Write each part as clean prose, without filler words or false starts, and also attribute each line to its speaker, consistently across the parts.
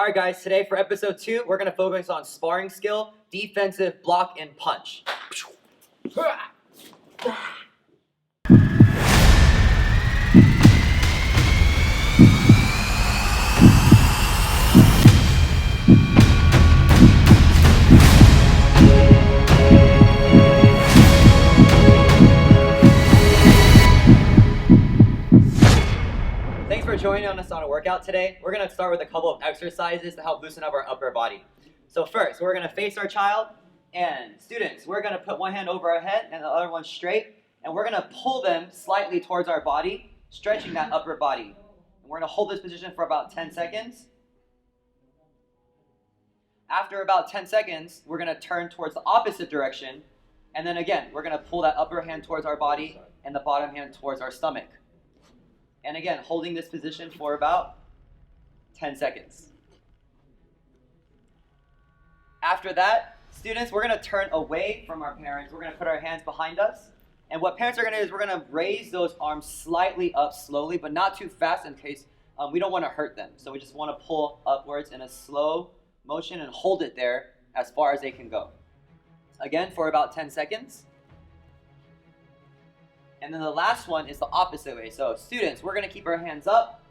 Speaker 1: All right, guys, today for episode 2, we're going to focus on sparring skill, defensive block, and punch. Thanks for joining us on a workout today. We're going to start with a couple of exercises to help loosen up our upper body. So first, we're going to face our child, and students, we're going to put one hand over our head and the other one straight, and we're going to pull them slightly towards our body, stretching that upper body. And we're going to hold this position for about 10 seconds. After about 10 seconds, we're going to turn towards the opposite direction, and then again, we're going to pull that upper hand towards our body and the bottom hand towards our stomach. And again, holding this position for about 10 seconds. After that, students, we're going to turn away from our parents. We're going to put our hands behind us. And what parents are going to do is we're going to raise those arms slightly up slowly, but not too fast in case we don't want to hurt them. So we just want to pull upwards in a slow motion and hold it there as far as they can go. Again, for about 10 seconds. And then the last one is the opposite way. So students, we're going to keep our hands up.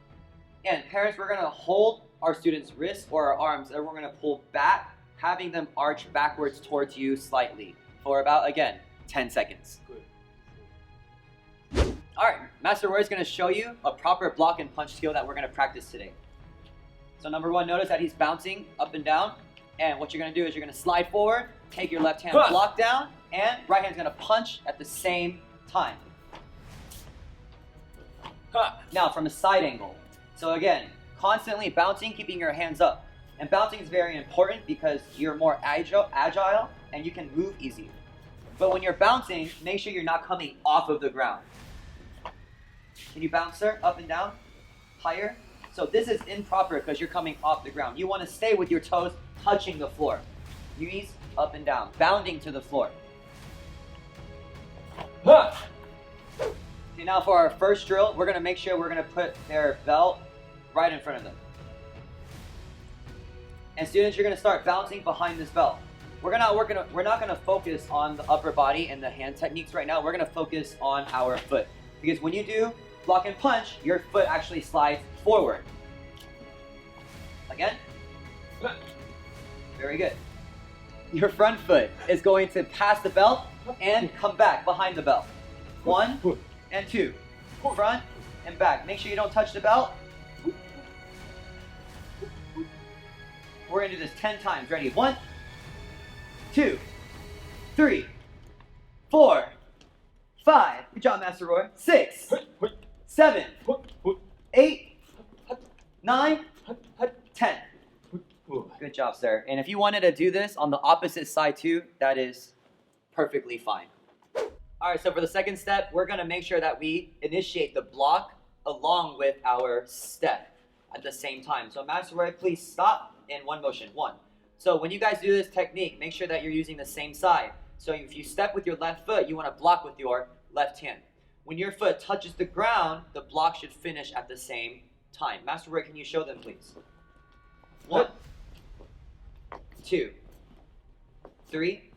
Speaker 1: And parents, we're going to hold our students' wrists or our arms, and we're going to pull back, having them arch backwards towards you slightly for about, again, 10 seconds. Good. All right, Master Roy is going to show you a proper block and punch skill that we're going to practice today. So number one, notice that he's bouncing up and down. And what you're going to do is you're going to slide forward, take your left hand block down, and right hand's going to punch at the same time. Now from a side angle. So again, constantly bouncing, keeping your hands up. And bouncing is very important because you're more agile and you can move easier. But when you're bouncing, make sure you're not coming off of the ground. Can you bounce, sir? Up and down? Higher? So this is improper because you're coming off the ground. You want to stay with your toes touching the floor. Knees up and down, bounding to the floor. Okay, now for our first drill, we're going to make sure we're going to put their belt right in front of them. And students, you're going to start bouncing behind this belt. We're not going to focus on the upper body and the hand techniques right now. We're going to focus on our foot. Because when you do block and punch, your foot actually slides forward. Again. Very good. Your front foot is going to pass the belt and come back behind the belt. 1 and 2. Front and back. Make sure you don't touch the belt. We're going to do this 10 times. Ready? 1, 2, 3, 4, 5. Good job, Master Roy. 6, 7, 8, 9, 10. Good job, sir. And if you wanted to do this on the opposite side too, that is perfectly fine. All right, so for the second step, we're going to make sure that we initiate the block along with our step at the same time. So Master Roy, please stop in one motion. 1. So when you guys do this technique, make sure that you're using the same side. So if you step with your left foot, you want to block with your left hand. When your foot touches the ground, the block should finish at the same time. Master Roy, can you show them, please? 1, 2, 3,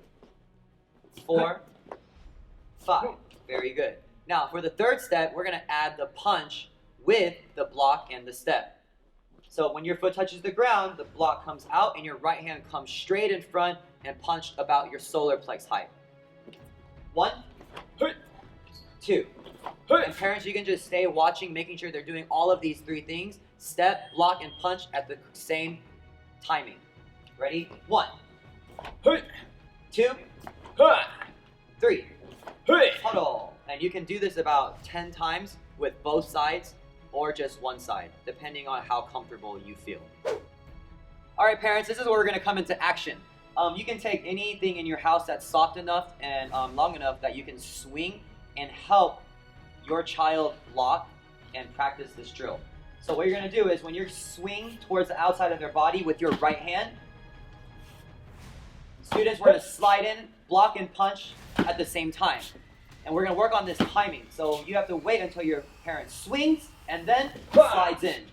Speaker 1: 4, 5. Very good. Now, for the third step, we're going to add the punch with the block and the step. So when your foot touches the ground, the block comes out and your right hand comes straight in front and punched about your solar plex height. 1, 2. And parents, you can just stay watching, making sure they're doing all of these 3 things. Step, block, and punch at the same timing. Ready? 1, 2, 3. Huddle. And you can do this about 10 times with both sides or just one side, depending on how comfortable you feel. All right, parents, this is where we're going to come into action. You can take anything in your house that's soft enough and long enough that you can swing and help your child block and practice this drill. So what you're going to do is when you swing towards the outside of their body with your right hand, students, we're going to slide in, block, and punch at the same time. And we're going to work on this timing. So you have to wait until your parent swings and then slides in.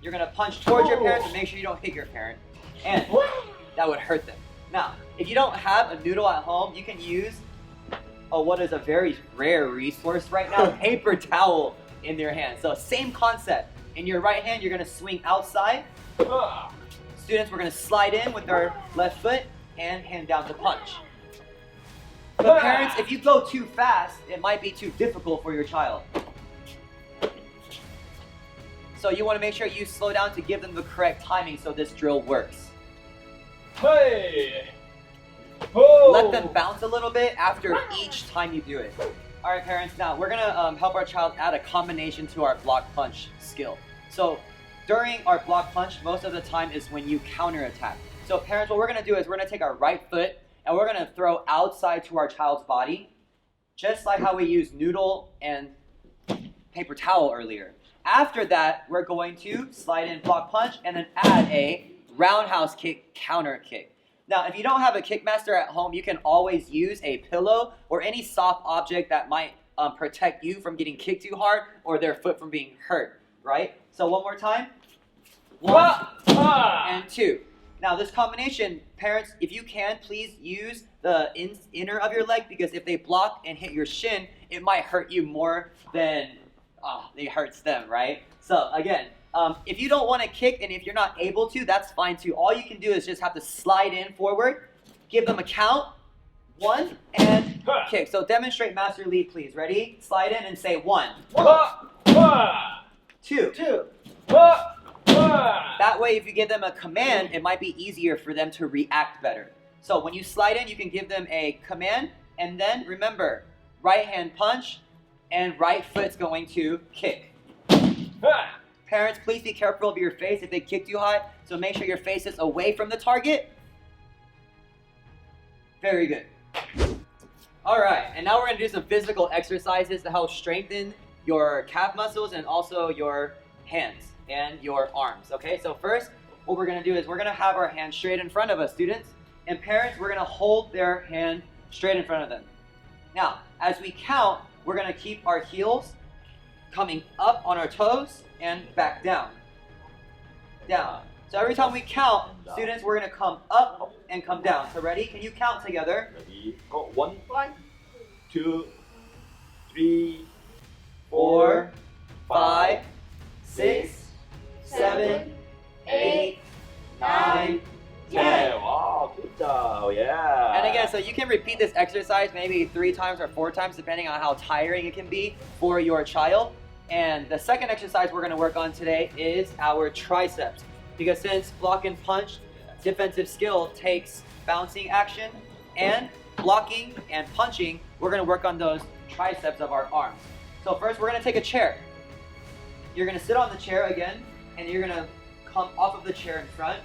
Speaker 1: You're gonna punch towards your parents and make sure you don't hit your parent. And that would hurt them. Now, if you don't have a noodle at home, you can use what is a very rare resource right now, paper towel in your hand. So same concept. In your right hand, you're gonna swing outside. Students, we're gonna slide in with our left foot and hand down to punch. But parents, if you go too fast, it might be too difficult for your child. So you wanna make sure you slow down to give them the correct timing so this drill works.
Speaker 2: Hey!
Speaker 1: Let them bounce a little bit after each time you do it. All right, parents, now we're gonna help our child add a combination to our block punch skill. So during our block punch, most of the time is when you counterattack. So parents, what we're gonna do is we're gonna take our right foot and we're gonna throw outside to our child's body, just like how we used noodle and paper towel earlier. After that, we're going to slide in block punch and then add a roundhouse kick, counter kick. Now, if you don't have a kickmaster at home, you can always use a pillow or any soft object that might protect you from getting kicked too hard or their foot from being hurt, right? So one more time. 1 and 2. Now, this combination, parents, if you can, please use the inner of your leg because if they block and hit your shin, it might hurt you more than it hurts them, right? So again, if you don't want to kick and if you're not able to, that's fine too. All you can do is just have to slide in forward, give them a count, 1, and kick. So demonstrate master lead, please. Ready? Slide in and say 1, 2. That way, if you give them a command, it might be easier for them to react better. So when you slide in, you can give them a command, and then remember, right hand punch, and right foot's going to kick. Parents, please be careful of your face if they kick too high, so make sure your face is away from the target. Very good. All right, and now we're gonna do some physical exercises to help strengthen your calf muscles and also your hands and your arms, okay? So first, what we're gonna do is we're gonna have our hands straight in front of us, students. And parents, we're gonna hold their hand straight in front of them. Now, as we count, we're gonna keep our heels coming up on our toes and back down. Down. So every time we count, students, we're gonna come up and come down. So ready? Can you count together?
Speaker 2: Ready? Go 1, 2, 3,
Speaker 1: 4, 5, 6, 7, 8, 9, 10.
Speaker 2: Wow, good job, yeah.
Speaker 1: And again, so you can repeat this exercise maybe 3 times or 4 times depending on how tiring it can be for your child. And the second exercise we're going to work on today is our triceps. Because since block and punch defensive skill takes bouncing action and blocking and punching, we're going to work on those triceps of our arms. So first we're going to take a chair. You're going to sit on the chair again, and you're going to come off of the chair in front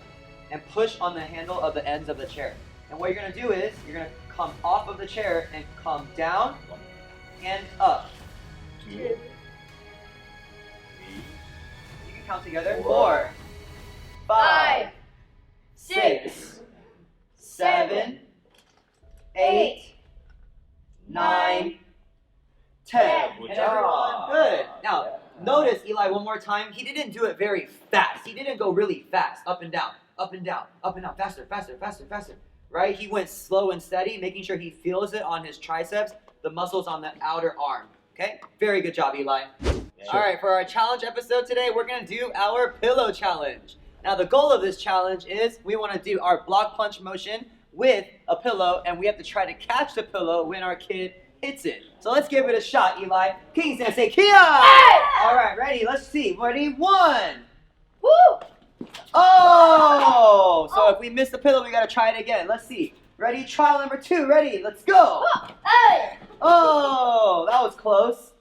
Speaker 1: and push on the handle of the ends of the chair. And what you're going to do is you're going to come off of the chair and come down and up.
Speaker 2: 2, 3.
Speaker 1: You can count together. 4, 5, 6, 7, 8, 9, 10. And everyone, good. Now, notice, Eli, one more time, he didn't do it very fast. He didn't go really fast, up and down, up and down, up and down, faster, faster, faster, faster, right? He went slow and steady, making sure he feels it on his triceps, the muscles on the outer arm, okay? Very good job, Eli. All right, for our challenge episode today, we're gonna do our pillow challenge. Now, the goal of this challenge is we wanna do our block punch motion with a pillow, and we have to try to catch the pillow when our kid hits it. So let's give it a shot, Eli. King Sensei, Kia!
Speaker 3: Hey!
Speaker 1: All right, ready? Let's see. Ready? 1.
Speaker 3: Woo!
Speaker 1: Oh! So if we miss the pillow, we gotta try it again. Let's see. Ready? Trial number 2. Ready? Let's go.
Speaker 3: Hey!
Speaker 1: Oh, that was close.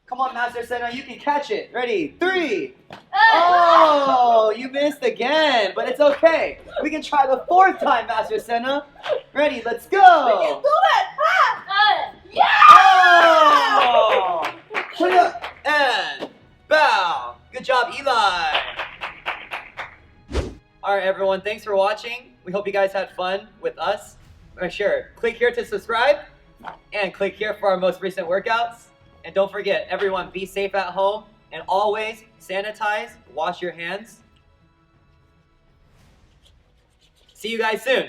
Speaker 1: Come on, Master Senna, you can catch it. Ready? 3. Oh, you missed again, but it's okay. We can try the 4th time, Master Senna. Ready? Let's go.
Speaker 3: We can do it! Yeah!
Speaker 1: Oh! Put it up and bow. Good job, Eli. All right, everyone. Thanks for watching. We hope you guys had fun with us. For sure. Click here to subscribe and click here for our most recent workouts. And don't forget, everyone, be safe at home And always sanitize, wash your hands. See you guys soon.